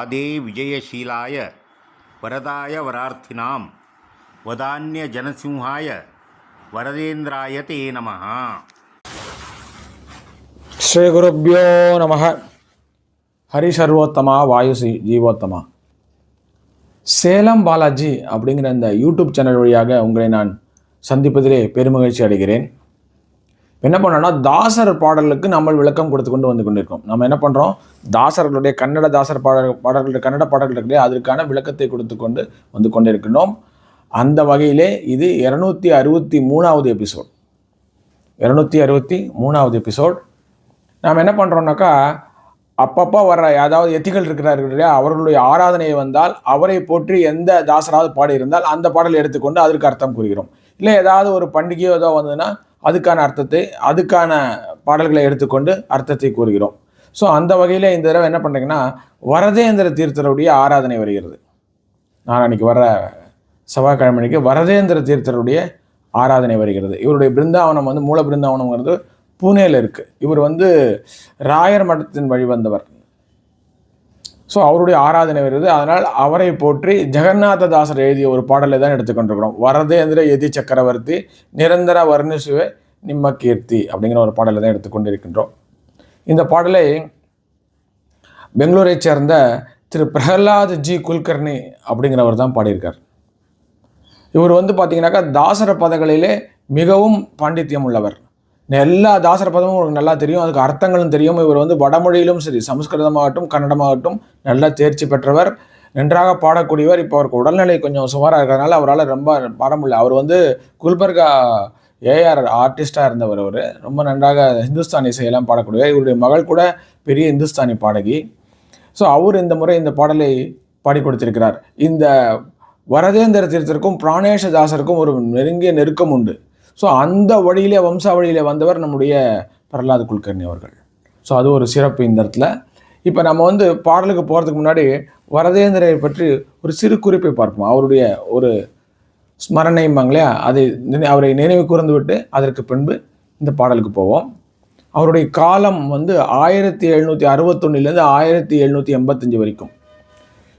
आदे विजयशीलाय वरदाय वरार्थिनां वदान्य जनसिंहाय वरदेन्द्राय ते नमः. ஸ்ரீ குருப்யோ நமः. ஹரி சர்வோத்தமா வாயு ஜீவோத்தமா. சேலம் பாலாஜி அப்படிங்கிற இந்த யூடியூப் சேனல் வழியாக உங்களை நான் சந்திப்பதிலே பெருமகிழ்ச்சி அடைகிறேன். என்ன பண்ணோன்னா, தாசர் பாடலுக்கு நம்ம விளக்கம் கொடுத்து கொண்டு வந்து கொண்டிருக்கோம். நம்ம என்ன பண்ணுறோம், தாசர்களுடைய கன்னட தாசர் பாடல்களுடைய கன்னட பாடல்களுடைய அதற்கான விளக்கத்தை கொடுத்து கொண்டு வந்து கொண்டிருக்கின்றோம். அந்த வகையிலே இது 263வது எபிசோட். 263வது எபிசோட். நாம் என்ன பண்ணுறோம்னாக்கா, அப்பப்போ வர்ற ஏதாவது எத்திகள் இருக்கிறார்கள் இல்லையா, அவர்களுடைய ஆராதனையை வந்தால் அவரை போற்றி எந்த தாசராவது பாடியிருந்தால் அந்த பாடலை எடுத்துக்கொண்டு அதற்கு அர்த்தம் கூறுகிறோம். இல்லை ஏதாவது ஒரு பண்டிகையோ ஏதோ வந்ததுன்னா அதுக்கான அர்த்தத்தை, அதுக்கான பாடல்களை எடுத்துக்கொண்டு அர்த்தத்தை கூறுகிறோம். ஸோ அந்த வகையில் இந்த தடவை என்ன பண்ணுறீங்கன்னா, வரதேந்திர தீர்த்தருடைய ஆராதனை வருகிறது. நான் அன்றைக்கி வர செவ்வாய்க்கிழமைக்கு வரதேந்திர தீர்த்தருடைய ஆராதனை வருகிறது. இவருடைய பிருந்தாவனம் மூல பிருந்தாவனம்ங்கிறது பூனேயில் இருக்குது. இவர் ராயர் மடத்தின் வழி வந்தவர். ஸோ அவருடைய ஆராதனை வருது. அதனால் அவரை போற்றி ஜெகநாத தாசர் எழுதிய ஒரு பாடலை தான் எடுத்துக்கொண்டிருக்கிறோம். வரதேந்திர யதி சக்கரவர்த்தி நிரந்தர வர்ணிசுவே நிம்ம கீர்த்தி அப்படிங்கிற ஒரு பாடலை தான் எடுத்துக்கொண்டிருக்கின்றோம். இந்த பாடலை பெங்களூரை சேர்ந்த திரு பிரகலாத் ஜி குல்கர்னி அப்படிங்கிறவர் தான் பாடியிருக்கார். இவர் பார்த்தீங்கன்னாக்கா தாசர பதங்களிலே மிகவும் பாண்டித்யம் உள்ளவர். எல்லா தாசர பதமும் உங்களுக்கு நல்லா தெரியும், அதுக்கு அர்த்தங்களும் தெரியும். இவர் வடமொழியிலும் சரி, சமஸ்கிருதமாகட்டும் கன்னடமாகட்டும் நல்லா தேர்ச்சி பெற்றவர், நன்றாக பாடக்கூடியவர். இப்போ அவருக்கு உடல்நிலை கொஞ்சம் சுமாராக இருக்கிறதுனால அவரால் ரொம்ப பாட முடியல. அவர் குல்பர்கா ஏஆர் ஆர்டிஸ்டாக இருந்தவர். அவர் ரொம்ப நன்றாக ஹிந்துஸ்தானி இசையெல்லாம் பாடக்கூடியவர். இவருடைய மகள் கூட பெரிய ஹிந்துஸ்தானி பாடகி. ஸோ அவர் இந்த முறை இந்த பாடலை பாடி கொடுத்திருக்கிறார். இந்த வரதேந்திர தீர்த்தருக்கும் பிராணேஷதாசருக்கும் ஒரு நெருங்கிய நெருக்கம் உண்டு. ஸோ அந்த வழியிலே வம்சாவழியில் வந்தவர் நம்முடைய பிரகலாத் குல்கர்னி அவர்கள். ஸோ அது ஒரு சிறப்பு இந்த இடத்துல. இப்போ நம்ம பாடலுக்கு போகிறதுக்கு முன்னாடி வரதேந்திரை பற்றி ஒரு சிறு குறிப்பை பார்ப்போம். அவருடைய ஒரு ஸ்மரணைம்பாங்களே, அவரை நினைவு கூர்ந்து விட்டு அதற்கு பின்பு இந்த பாடலுக்கு போவோம். அவருடைய காலம் 1761 1785 வரைக்கும்.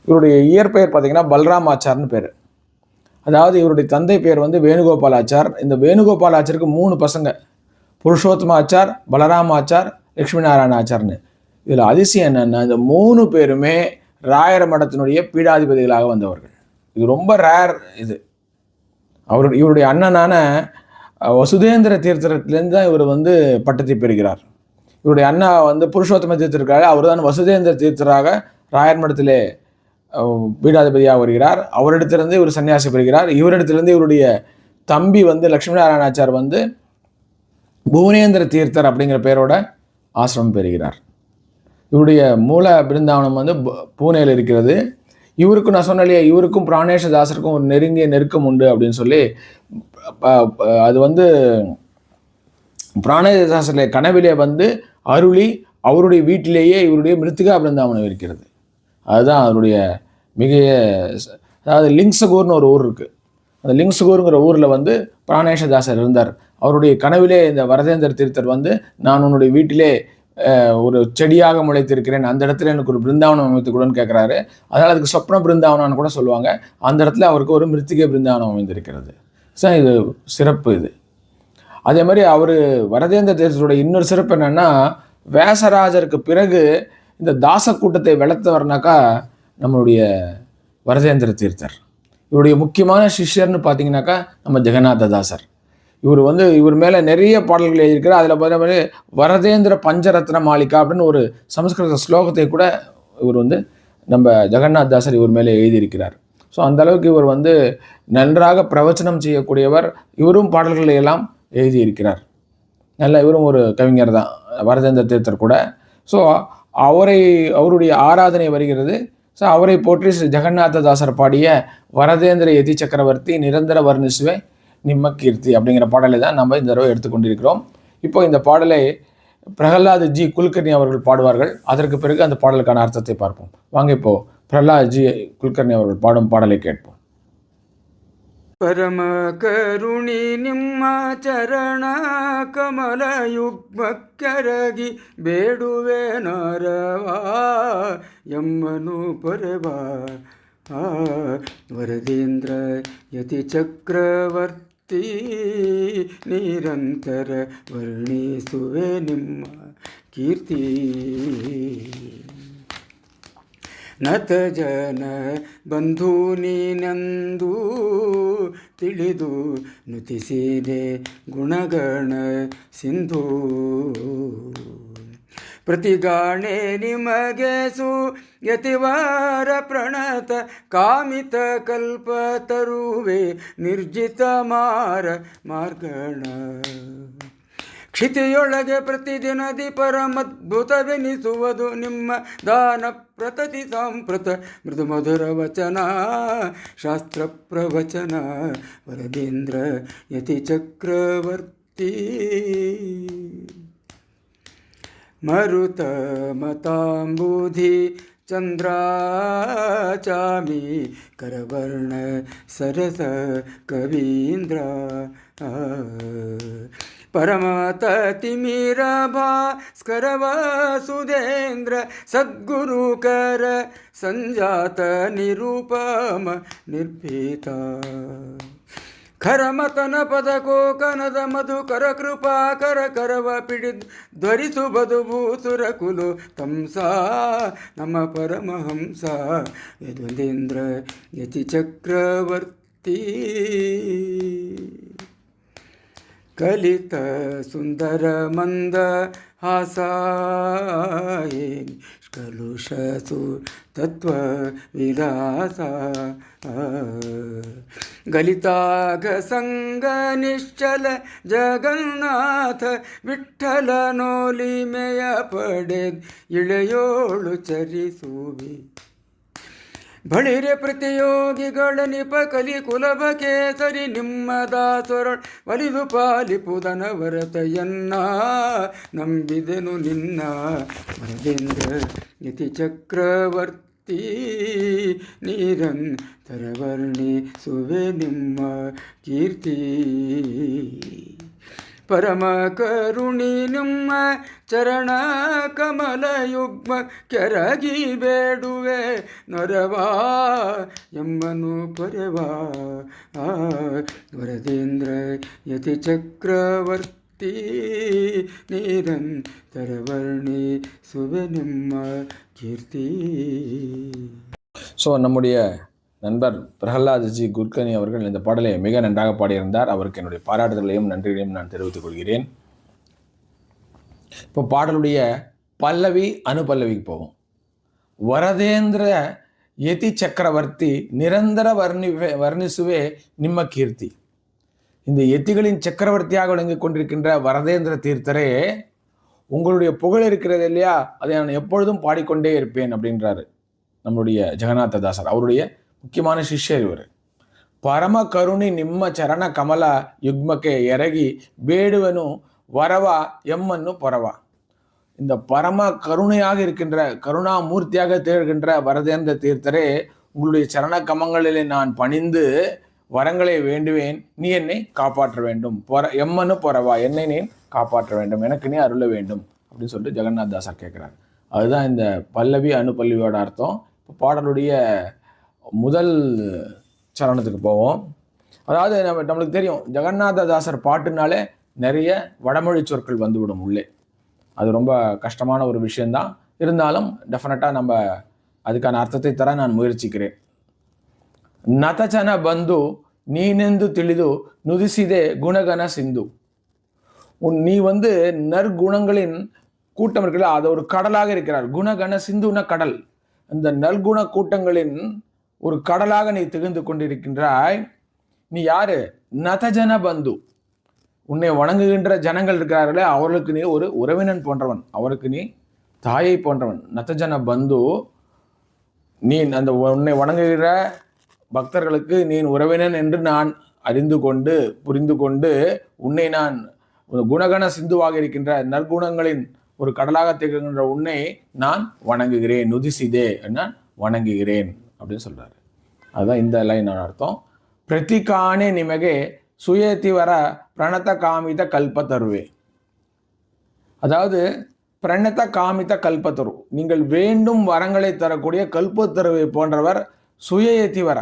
இவருடைய இயற்பெயர் பார்த்திங்கன்னா பல்ராம் ஆச்சார்னு பேர். அதாவது இவருடைய தந்தை பேர் வேணுகோபால் ஆச்சார். இந்த வேணுகோபால் ஆச்சாருக்கு 3 பசங்க, புருஷோத்தம ஆச்சார், பலராம ஆச்சார், லட்சுமி நாராயண ஆச்சார்னு. இதில் அதிசயம் என்னென்னா, இந்த 3 பேருமே ராயர மடத்தினுடைய பீடாதிபதிகளாக வந்தவர்கள். இது ரொம்ப ரேர். இது இவருடைய அண்ணனான வசுதேந்திர தீர்த்தத்திலேருந்து தான் இவர் பட்டத்தை பெறுகிறார். இவருடைய அண்ணா புருஷோத்தம தீர்த்தருக்காக அவர் தான் வசுதேந்திர தீர்த்தராக ராயர் மடத்திலே பீடாதிபதியாக வருகிறார். அவரிடத்திலிருந்து இவர் சன்னியாசி பெறுகிறார். இவரிடத்திலிருந்து இவருடைய தம்பி லட்சுமி நாராயணாச்சார் புவனேந்திர தீர்த்தர் அப்படிங்கிற பேரோட ஆசிரமம் பெறுகிறார். இவருடைய மூல பிருந்தாவனம் பூனேயில் இருக்கிறது. இவருக்கும் நான் சொன்னாலே, இவருக்கும் பிராணேஷதாசருக்கும் ஒரு நெருங்கிய நெருக்கம் உண்டு அப்படின்னு சொல்லி, அது பிராணேஷதாசருடைய கனவிலே அருளி அவருடைய வீட்டிலேயே இவருடைய மிருத்திகா பிருந்தாவனம் இருக்கிறது. அதுதான் அவருடைய அதாவது லிங்சகூர்னு ஒரு ஊர் இருக்குது. அந்த லிங்சகூருங்கிற ஊரில் பிராணேஷதாசர் இருந்தார். அவருடைய கனவிலே இந்த வரதேந்திர தீர்த்தர் நான் உன்னுடைய வீட்டிலே ஒரு செடியாக முளைத்திருக்கிறேன், அந்த இடத்துல எனக்கு ஒரு பிருந்தாவனம் அமைத்து கூடன்னு கேட்குறாரு. அதனால் அதுக்கு சொப்ன பிருந்தாவனம்னு கூட சொல்லுவாங்க. அந்த இடத்துல அவருக்கு ஒரு மிருத்திகை பிருந்தாவனம் அமைந்திருக்கிறது. ஸோ இது சிறப்பு. இது அதே மாதிரி வரதேந்திர தீர்த்தருடைய இன்னொரு சிறப்பு என்னென்னா, வேசராஜருக்கு பிறகு இந்த தாச கூட்டத்தை வளர்த்தவர்னாக்கா நம்மளுடைய வரதேந்திர தீர்த்தர். இவருடைய முக்கியமான சிஷ்யர்னு பார்த்தீங்கன்னாக்கா நம்ம ஜெகநாத தாசர். இவர் மேலே நிறைய பாடல்கள் எழுதியிருக்கிறார். அதில் பார்த்தா வரதேந்திர பஞ்சரத்ன மாளிகா அப்படின்னு ஒரு சமஸ்கிருத ஸ்லோகத்தை கூட இவர் நம்ம ஜெகநாத் தாசர் இவர் மேலே எழுதியிருக்கிறார். ஸோ அந்தளவுக்கு இவர் நன்றாக பிரவச்சனம் செய்யக்கூடியவர். இவரும் பாடல்களை எல்லாம் எழுதியிருக்கிறார். இவரும் ஒரு கவிஞர் தான், வரதேந்திர தீர்த்தர் கூட. ஸோ அவருடைய ஆராதனை வருகிறது. ஸோ அவரை போற்றி ஸ்ரீ ஜெகநாத தாசர் பாடிய வரதேந்திர யதி சக்கரவர்த்தி நிரந்தர வர்ணிசுவே நிம்ம கீர்த்தி அப்படிங்கிற பாடலை தான் நம்ம இந்த தடவை எடுத்துக்கொண்டிருக்கிறோம். இப்போ இந்த பாடலை பிரகலாத் ஜி குல்கர்னி அவர்கள் பாடுவார்கள். அதற்கு பிறகு அந்த பாடலுக்கான அர்த்தத்தை பார்ப்போம். வாங்க இப்போ பிரகலாத் ஜி குல்கர்னி அவர்கள் பாடும் பாடலை கேட்போம். ಪರಮ ಕರುಣಿ ನಿಮ್ಮ ಚರಣ ಕಮಲ ಯುಗ್ಮಕ್ಕರಗಿ ಬೇಡುವೆ ನರವಾ ಎಮ್ಮನು ಪೊರೆವಾ ವರದೇಂದ್ರ ಯತಿ ಚಕ್ರವರ್ತಿ ನಿರಂತರ ವರ್ಣಿಸುವೆ ನಿಮ್ಮ ಕೀರ್ತಿ. ನತ ಜನ ಬಂಧು ನೀನೆಂದು ತಿಳಿದು ನುತಿಸಿದೆ ಗುಣಗಣ ಸಿಂಧು. ಪ್ರತಿಗಾಣೆ ನಿಮಗೆ ಯತಿವಾರ ಪ್ರಣತ ಕಾಮಿತ ಕಲ್ಪ ತರುವೆ ನಿರ್ಜಿತ ಮಾರ್ಗಣ. ಕ್ಷಿತಿಯೊಳಗೆ ಪ್ರತಿದಿನದಿ ಪರಮದ್ಭುತವೆನಿಸುವುದು ನಿಮ್ಮ ದಾನ ಪ್ರತತಿ ಸಾಂಪ್ರತ ಮೃದು ಮಧುರ ವಚನ ಶಾಸ್ತ್ರ ಪ್ರವಚನ. ವರದೇಂದ್ರ ಯತಿ ಚಕ್ರವರ್ತಿ ಮರುತ ಮತಾಂಬುಧಿ ಚಂದ್ರಾಚಾಮಿ ಕರವರ್ಣ ಸರಸ ಕವೀಂದ್ರ. ಪರಮತ ತಿಮಿರ ಭಾಸ್ಕರ ವಾಸುದೇಂದ್ರ ಸದ್ಗುರುಕರ ಸಂಜಾತ ನಿರೂಪಮ ನಿರ್ಭೀತ. ಖರಮತನ ಪದ ಕೋಕನದ ಮಧುಕರ ಕೃಪಾಕರ ಕರವ ಪಿಡಿದ್ ಧ್ವರಿಸು ಬದುಭೂಸುರ ಕುಲು ತಂಸ ನಮ್ಮ ಪರಮಹಂಸ. ಯದುಂದೇಂದ್ರ ಯತಿ ಚಕ್ರವರ್ತಿ ಕಲಿತ ಸುಂದರ ಮಂದ ಹಾಸಾಯೇ ಕಲುಷಸು ತತ್ವ ವಿಲಾಸ. ಗಲಿತಾಗ ಸಂಗ ನಿಶ್ಚಲ ಜಗನ್ನಾಥ ವಿಠ್ಠಲ ನೋಲಿಮೆಯ ಪಡೆದ್ ಇಳೆಯೋಳು ಚರಿಸುವಿ. ಬಳಿರೆ ಪ್ರತಿಯೋಗಿಗಳ ನಿಪ ಕಲಿ ಕುಲಭ ಕೇಸರಿ ನಿಮ್ಮ ದಾಸೊರಳ್ ಒಲಿದು ಪಾಲಿಪುದನ ವರತಯನ್ನ ನಂಬಿದೆನು ನಿನ್ನ. ವರದೇಂದ್ರ ಯತಿ ಚಕ್ರವರ್ತಿ ನಿರಂತರ ವರ್ಣಿಸುವೆ ನಿಮ್ಮ ಕೀರ್ತಿ. ಪರಮ ಕರುಣಿ ನಿಮ್ಮ ಚರಣ ಕಮಲ ಯುಗ್ಮ ಕೆರಗಿ ಬೇಡುವೆ ನೊರವಾ ಎಮ್ಮನು ಪೊರೆವಾ. ವರದೇಂದ್ರ ಯತಿ ಚಕ್ರವರ್ತಿ ನಿರಂತರ ವರ್ಣಿಸುವೆ ನಿಮ್ಮ கீர்த்தி. ஸோ நம்முடைய நண்பர் பிரகலாத்ஜி குர்கனி அவர்கள் இந்த பாடலை மிக நன்றாக பாடியிருந்தார். அவருக்கு என்னுடைய பாராட்டுதலையும் நன்றிகளையும் நான் தெரிவித்துக் கொள்கிறேன். இப்போ பாடலுடைய பல்லவி அனுபல்லவிக்கு போவோம். வரதேந்திர யதி சக்கரவர்த்தி நிரந்தர வர்ணிசுவே நிம்ம கீர்த்தி. இந்த யத்திகளின் சக்கரவர்த்தியாக விளங்கிக் கொண்டிருக்கின்ற வரதேந்திர தீர்த்தரே, உங்களுடைய புகழ் இருக்கிறது இல்லையா, அதை நான் எப்பொழுதும் பாடிக்கொண்டே இருப்பேன் அப்படின்றாரு நம்மளுடைய ஜெகநாததாசர். அவருடைய முக்கியமான சிஷ்யர் இவர். பரம கருணி நிம்ம சரண கமல யுக்மக்கே எரகி ಬೇಡುವನು வரவா எம்மன்னு பொறவா. இந்த பரம கருணையாக இருக்கின்ற கருணாமூர்த்தியாக திகழ்கின்ற வரதேந்திர தீர்த்தரே, உங்களுடைய சரண கமங்களிலே நான் பணிந்து வரங்களை வேண்டுவேன், நீ என்னை காப்பாற்ற வேண்டும். எம்மன்னு பொறவா, என்னை நீ காப்பாற்ற வேண்டும், எனக்கு நீ அருள வேண்டும் அப்படின்னு சொல்லிட்டு ஜெகநாததாசர் கேட்குறாரு. அதுதான் இந்த பல்லவி அனுபல்லவியோட அர்த்தம். இப்போ பாடலுடைய முதல் சரணத்துக்கு போவோம். அதாவது நம்மளுக்கு தெரியும், ஜெகநாததாசர் பாட்டுனாலே நிறைய வடமொழி சொற்கள் வந்துவிடும் உள்ளே. அது ரொம்ப கஷ்டமான ஒரு விஷயந்தான். இருந்தாலும் டெஃபினட்டாக நம்ம அதுக்கான அர்த்தத்தை தர நான் முயற்சிக்கிறேன். ನತಚನ ಬಂದು ನೀನೆಂದು ತಿಳಿದು ನುದಿಸಿದೆ ಗುಣಗಣ ಸಿಂಧು. நீ நற்குணங்களின் கூட்டம் இருக்குல்ல, அது ஒரு கடலாக இருக்கிறார். குணகண சிந்துன கடல். இந்த நற்குண கூட்டங்களின் ஒரு கடலாக நீ திகழ்ந்து கொண்டிருக்கின்றாய். நீ யாரு? நதஜன பந்து. உன்னை வணங்குகின்ற ஜனங்கள் இருக்கிறார்களே, அவர்களுக்கு நீ ஒரு உறவினன் போன்றவன், அவருக்கு நீ தாயை போன்றவன். நதஜன பந்து, நீ அந்த உன்னை வணங்குகிற பக்தர்களுக்கு நீ உறவினன் என்று நான் அறிந்து கொண்டு புரிந்து கொண்டு உன்னை நான் குணகண சிந்துவாக இருக்கின்ற நற்குணங்களின் ஒரு கடலாக திகழ்கின்ற உன்னை நான் வணங்குகிறேன். நுதிசிதே நான் வணங்குகிறேன் அப்படின்னு சொல்றாரு. அதுதான் இந்த லைனோட அர்த்தம். பிரதிகாணே நிமகே சுயேதிவர பிரணத காமித கல்பத்தருவே. அதாவது பிரணத காமித கல்பத்தரு, நீங்கள் வேண்டும் வரங்களை தரக்கூடிய கல்பத்தருவை போன்றவர் சுயேதிவர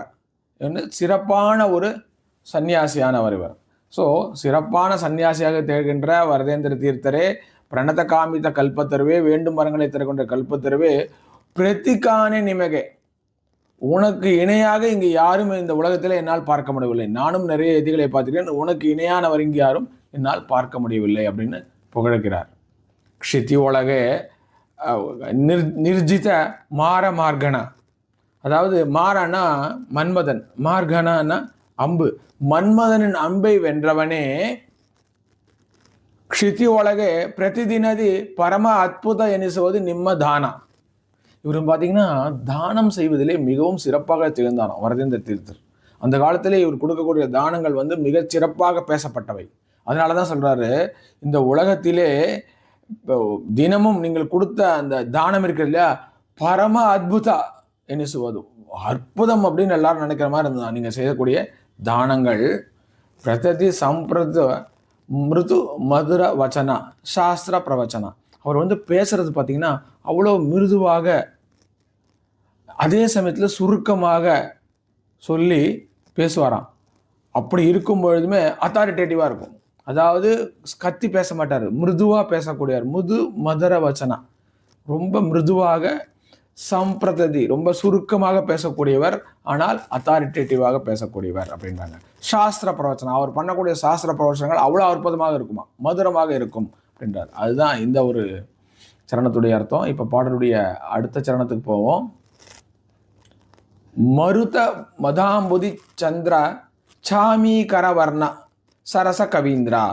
என்று சிறப்பான ஒரு சன்னியாசியானவர் இவர். ஸோ சிறப்பான சன்னியாசியாக திகழ்கின்ற வரதேந்திர தீர்த்தரே, பிரணத காமித கல்பத்தருவே, வேண்டும் வரங்களை தரக்கூடிய கல்பத்தருவே, பிரதிகாணே நிமகே, உனக்கு இணையாக இங்கு யாரும் இந்த உலகத்தில் என்னால் பார்க்க முடியவில்லை. நானும் நிறைய எதிகளை பார்த்துக்கிறேன், உனக்கு இணையானவர் இங்கு யாரும் என்னால் பார்க்க முடியவில்லை அப்படின்னு புகழ்கிறார். க்ஷிதி ஒலகே நிர்ஜித மார மார்கனா, அதாவது மாரனா மன்மதன், மார்கனானா அம்பு, மன்மதனின் அம்பை வென்றவனே க்ஷிதி ஒலகே பிரதிதினதி பரம அற்புத எனிசுவது நிம்ம தானா. இவரும் பார்த்தீங்கன்னா தானம் செய்வதிலே மிகவும் சிறப்பாக திகழ்ந்தாராம் வரதேந்திர தீர்த்தர். அந்த காலத்திலே இவர் கொடுக்கக்கூடிய தானங்கள் மிகச் சிறப்பாக பேசப்பட்டவை. அதனால தான் சொல்றாரு, இந்த உலகத்திலே தினமும் நீங்கள் கொடுத்த அந்த தானம் இருக்கிறது இல்லையா, பரம அத்புதா எனிசுவது, அற்புதம் அப்படின்னு எல்லாரும் நினைக்கிற மாதிரி இருந்தா நீங்கள் செய்யக்கூடிய தானங்கள். பிரதி சம்பிரத மிருது மதுர வச்சனா சாஸ்திர பிரவச்சனா. அவர் பேசுறது பார்த்தீங்கன்னா அவ்வளோ மிருதுவாக, அதே சமயத்தில் சுருக்கமாக சொல்லி பேசுவாராம். அப்படி இருக்கும் பொழுதுமே அத்தாரிட்டேட்டிவாக இருக்கும். அதாவது கத்தி பேச மாட்டார், மிருதுவாக பேசக்கூடியார். மதுர வச்சனா, ரொம்ப மிருதுவாக, சம்பிரதி ரொம்ப சுருக்கமாக பேசக்கூடியவர், ஆனால் அத்தாரிட்டேட்டிவாக பேசக்கூடியவர் அப்படின்றாங்க. சாஸ்திர பிரவச்சனம், அவர் பண்ணக்கூடிய சாஸ்திர பிரவச்சனங்கள் அவ்வளோ அற்புதமாக இருக்குமா, மதுரமாக இருக்கும் அப்படின்றார். அதுதான் இந்த ஒரு சரணத்துடைய அர்த்தம். இப்போ பாடலுடைய அடுத்த சரணத்துக்கு போவோம். மருத மதாம்புதி சந்திர சாமீகர வர்ண சரச கவீந்திரா.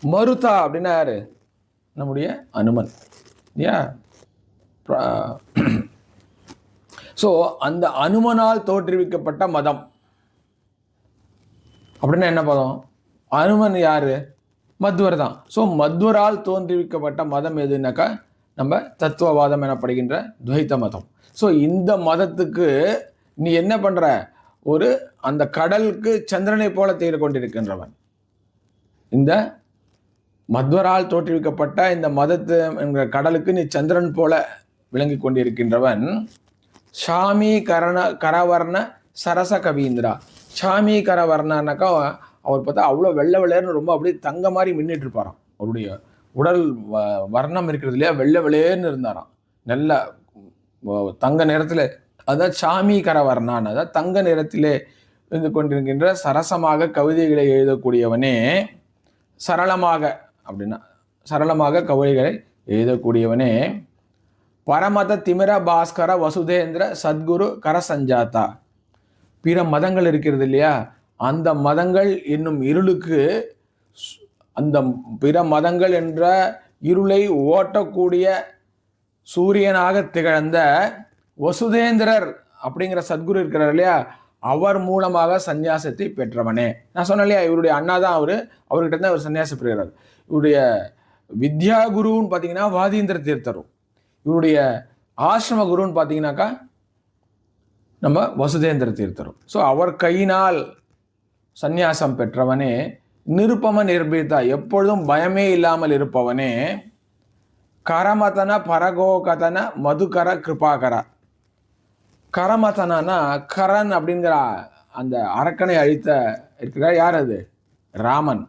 மருதா அப்படின்னா யாரு? நம்முடைய அனுமன். ஸோ அந்த அனுமனால் தோற்றுவிக்கப்பட்ட மதம் அப்படின்னா என்ன பதம்? அனுமன் யாரு? மத்வர் தான். ஸோ மத்வரால் தோன்றுவிக்கப்பட்ட மதம் எதுனாக்கா நம்ம தத்துவவாதம் எனப்படுகின்ற துவைத்த மதம். ஸோ இந்த மதத்துக்கு நீ என்ன பண்ற? ஒரு அந்த கடலுக்கு சந்திரனை போல திகழ் கொண்டிருக்கின்றவன். இந்த மத்வரால் தோற்றுவிக்கப்பட்ட இந்த மதத்து என்கிற கடலுக்கு நீ சந்திரன் போல விளங்கி கொண்டிருக்கின்றவன். ஷாமி கரவர்ண சரச கவீந்திரா. ஷாமி கரவர்ணனாக்கா அவர் பார்த்தா அவ்வளோ வெள்ளை வெள்ளையர்னு ரொம்ப அப்படியே தங்க மாதிரி மின்னிட்டு இருப்பாராம். அவருடைய உடல் வர்ணம் இருக்கிறது இல்லையா, வெள்ளை வெள்ளையர்னு இருந்தாராம், நல்ல தங்க நிறத்தில். அதான் ஷாமி கரவர்ணான், அதாவது தங்க நிறத்திலே இருந்து கொண்டிருக்கின்ற சரசமாக கவிதைகளை எழுதக்கூடியவனே. சரளமாக அப்படின்னா சரளமாக கவிதைகளை எழுதக்கூடியவனே. பரமத திமிர பாஸ்கர வசுதேந்திர சத்குரு கரசஞ்சாத்தா. பிற மதங்கள் இருக்கிறது இல்லையா, அந்த மதங்கள் என்னும் இருளுக்கு, அந்த பிற மதங்கள் என்ற இருளை ஓட்டக்கூடிய சூரியனாக திகழ்ந்த வசுதேந்திரர் அப்படிங்கிற சத்குரு இருக்கிறார் இல்லையா, அவர் மூலமாக சந்நியாசத்தை பெற்றவனே. நான் சொன்னேன் இல்லையா, இவருடைய அண்ணா தான் அவர்கிட்ட தான் அவர் சன்னியாசம் பெறுகிறார். இவருடைய வித்யா குருன்னு பார்த்தீங்கன்னா வாதீந்திர தீர்த்தரும், இவருடைய ஆசிரம குருன்னு பார்த்தீங்கன்னாக்கா நம்ம வசுதேந்திர தீர்த்தரும். ஸோ அவர் கையினால் சந்நியாசம் பெற்றவனே. நிருப்பம நிர்பீதா, எப்பொழுதும் பயமே இல்லாமல் இருப்பவனே. கரமதன பரகோகதன மதுகர கிருபாகரா. கரமதனா கரன் அப்படிங்கிற அந்த அரக்கனை அழித்த இருக்கிற யார்? அது ராமன்.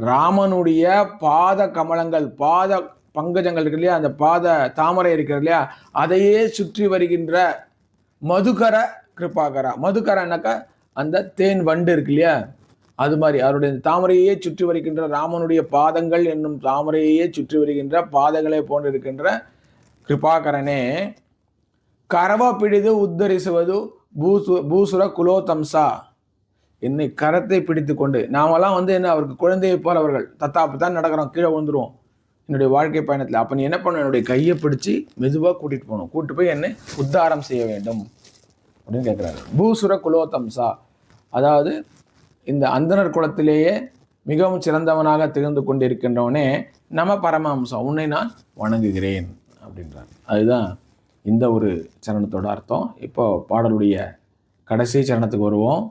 ராமனுடைய பாத கமலங்கள், பாத பங்கஜங்கள் இருக்கு இல்லையா, அந்த பாத தாமரை இருக்கிறது இல்லையா, அதையே சுற்றி வருகின்ற மதுகர கிருபாகரா. மதுகரனாக்கா அந்த தேன் வண்டு இருக்கு இல்லையா, அது மாதிரி அவருடைய தாமரையே சுற்றி வருகின்ற ராமனுடைய பாதங்கள் என்னும் தாமரையே சுற்றி வருகின்ற பாதங்களை போன்று இருக்கின்ற கிருபாகரனே. கரவ பிடிது உத்தரிசுவது பூசுர குலோதம்சா. என்னை கரத்தை பிடித்து கொண்டு, நாமெல்லாம் என்ன அவருக்கு குழந்தையை போல் அவர்கள் தத்தாப்பு தான் நடக்கிறோம், கீழே வந்துடுவோம் என்னுடைய வாழ்க்கை பயணத்தில். அப்போ நீ என்ன பண்ண? என்னுடைய கையை பிடிச்சி மெதுவாக கூட்டிகிட்டு போகணும், கூப்பிட்டு போய் என்னை உத்தாரம் செய்ய வேண்டும் அப்படின்னு கேட்குறாரு. பூசுர குலோதம்சா, அதாவது இந்த அந்தனர் குலத்திலேயே மிகவும் சிறந்தவனாக திகழ்ந்து கொண்டிருக்கின்றவனே நம பரமஹம்சம், உன்னை நான் வணங்குகிறேன் அப்படின்றார். அதுதான் இந்த ஒரு சரணத்தோட அர்த்தம். இப்போ பாடலுடைய கடைசி சரணத்துக்கு வருவோம்.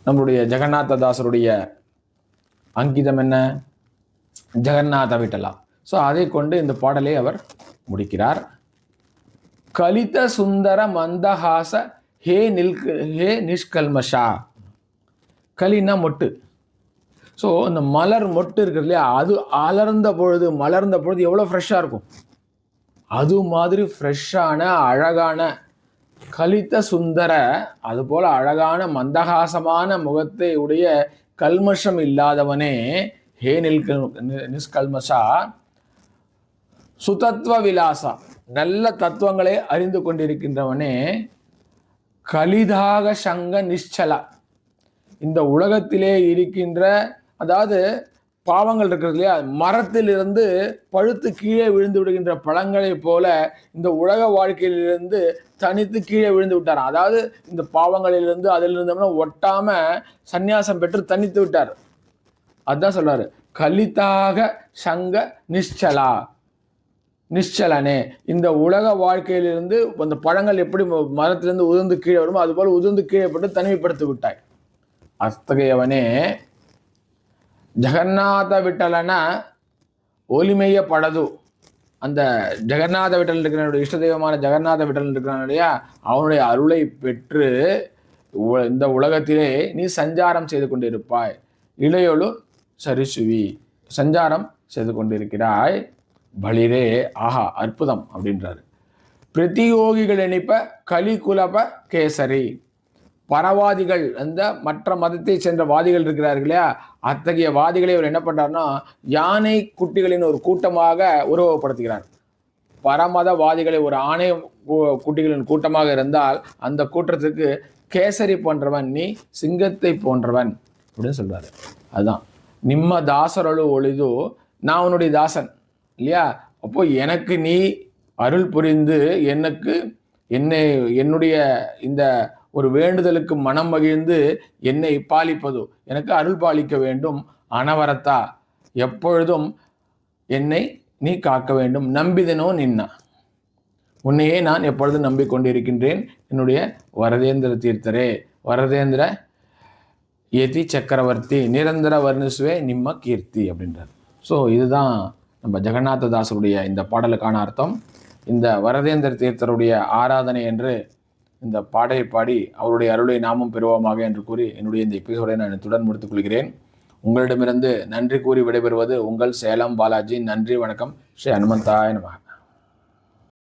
நம்முடைய ஜெகநாததாசருடைய அங்கிதம் என்ன? ஜெகநாத விட்டலா. ஸோ அதை கொண்டு இந்த பாடலை அவர் முடிக்கிறார். கலித சுந்தர மந்தஹாச ஹே நிஷ்கல்மஷா. கலினா மொட்டு. ஸோ இந்த மலர் மொட்டு இருக்குது இல்லையா, அது மலர்ந்த பொழுது எவ்வளோ ஃப்ரெஷ்ஷாக இருக்கும். அது மாதிரி ஃப்ரெஷ்ஷான அழகான கலித்த சுந்தர, அதுபோல் அழகான மந்தகாசமான முகத்தை உடைய கல்மஷம் இல்லாதவனே ஹே நிஷ்கல்மஷா சுதத்வ விலாசா, நல்ல தத்துவங்களை அறிந்து கொண்டிருக்கின்றவனே கலிதாக சங்க நிశ్చல, இந்த உலகத்திலே இருக்கின்ற, அதாவது பாவங்கள் இருக்கிறது இல்லையா, மரத்திலிருந்து பழுத்து கீழே விழுந்து விடுகின்ற பழங்களைப் போல இந்த உலக வாழ்க்கையிலிருந்து தனித்து கீழே விழுந்து விட்டார். அதாவது இந்த பாவங்களிலிருந்து அதிலிருந்தோம்னா ஒட்டாம சந்நியாசம் பெற்று தனித்து விட்டார். அதுதான் சொல்றாரு, கலிதாக சங்க நிశ్చலா, நிశ్చலனே, இந்த உலக வாழ்க்கையிலிருந்து அந்த பழங்கள் எப்படி மரத்திலிருந்து உதிர்ந்து கீழே வருமோ அதுபோல் உதிர்ந்து கீழே பட்டு தனிமைப்படுத்தி விட்டாய். அத்தகையவனே ஜெகநாத விட்டலன ஒலிமைய படது, அந்த ஜெகநாத விட்டல் இருக்கிற இஷ்ட தெய்வமான ஜெகநாத விட்டல் இருக்கிறான் இல்லையா, அவனுடைய அருளை பெற்று இந்த உலகத்திலே நீ சஞ்சாரம் செய்து கொண்டிருப்பாய். இளையொழு சரிசுவி, சஞ்சாரம் செய்து கொண்டிருக்கிறாய். பலிரே, ஆஹா அற்புதம் அப்படின்றாரு. பிரதியோகிகள் நினைப்ப கலிகுலப கேசரி, பரவாதிகள், அந்த மற்ற மதத்தை சென்ற வாதிகள் இருக்கிறார்கள் இல்லையா, அத்தகைய வாதிகளை அவர் என்ன பண்றாருன்னா யானை குட்டிகளின் ஒரு கூட்டமாக உருவகப்படுத்துகிறார். பரமதவாதிகளை ஒரு ஆணை குட்டிகளின் கூட்டமாக இருந்தால் அந்த கூட்டத்துக்கு கேசரி போன்றவன் நீ சிங்கத்தை போன்றவன் அப்படின்னு சொல்றாரு. அதுதான் நிம்ம தாசரொழு ஒளிது, நான் உன்னுடைய தாசன் இல்லையா, அப்போ எனக்கு நீ அருள் புரிந்து என்னுடைய இந்த ஒரு வேண்டுதலுக்கு மனம் மகிழ்ந்து என்னை பாலிப்பது, எனக்கு அருள் பாலிக்க வேண்டும். அனவரத்தா, எப்பொழுதும் என்னை நீ காக்க வேண்டும். நம்பிதனோ நின்னா, உன்னையே நான் எப்பொழுதும் நம்பிக்கொண்டிருக்கின்றேன். என்னுடைய வரதேந்திர தீர்த்தரே, வரதேந்திர யதி சக்கரவர்த்தி, நிரந்தர வர்ணிசுவே நிம்ம கீர்த்தி அப்படின்றார். ஸோ இதுதான் நம்ம ஜெகநாததாசருடைய இந்த பாடலுக்கான அர்த்தம். இந்த வரதேந்திர தீர்த்தருடைய ஆராதனை என்று இந்த பாடலை பாடி அவருடைய அருளை நாமும் பெறுவோமாக என்று கூறி என்னுடைய இந்த எபிசோடை நான் இத்துடன் முடித்துக் கொள்கிறேன். உங்களிடமிருந்து நன்றி கூறி விடைபெறுவது உங்கள் சேலம் பாலாஜி. நன்றி, வணக்கம். ஸ்ரீ ஹனுமந்தாய நமஹ.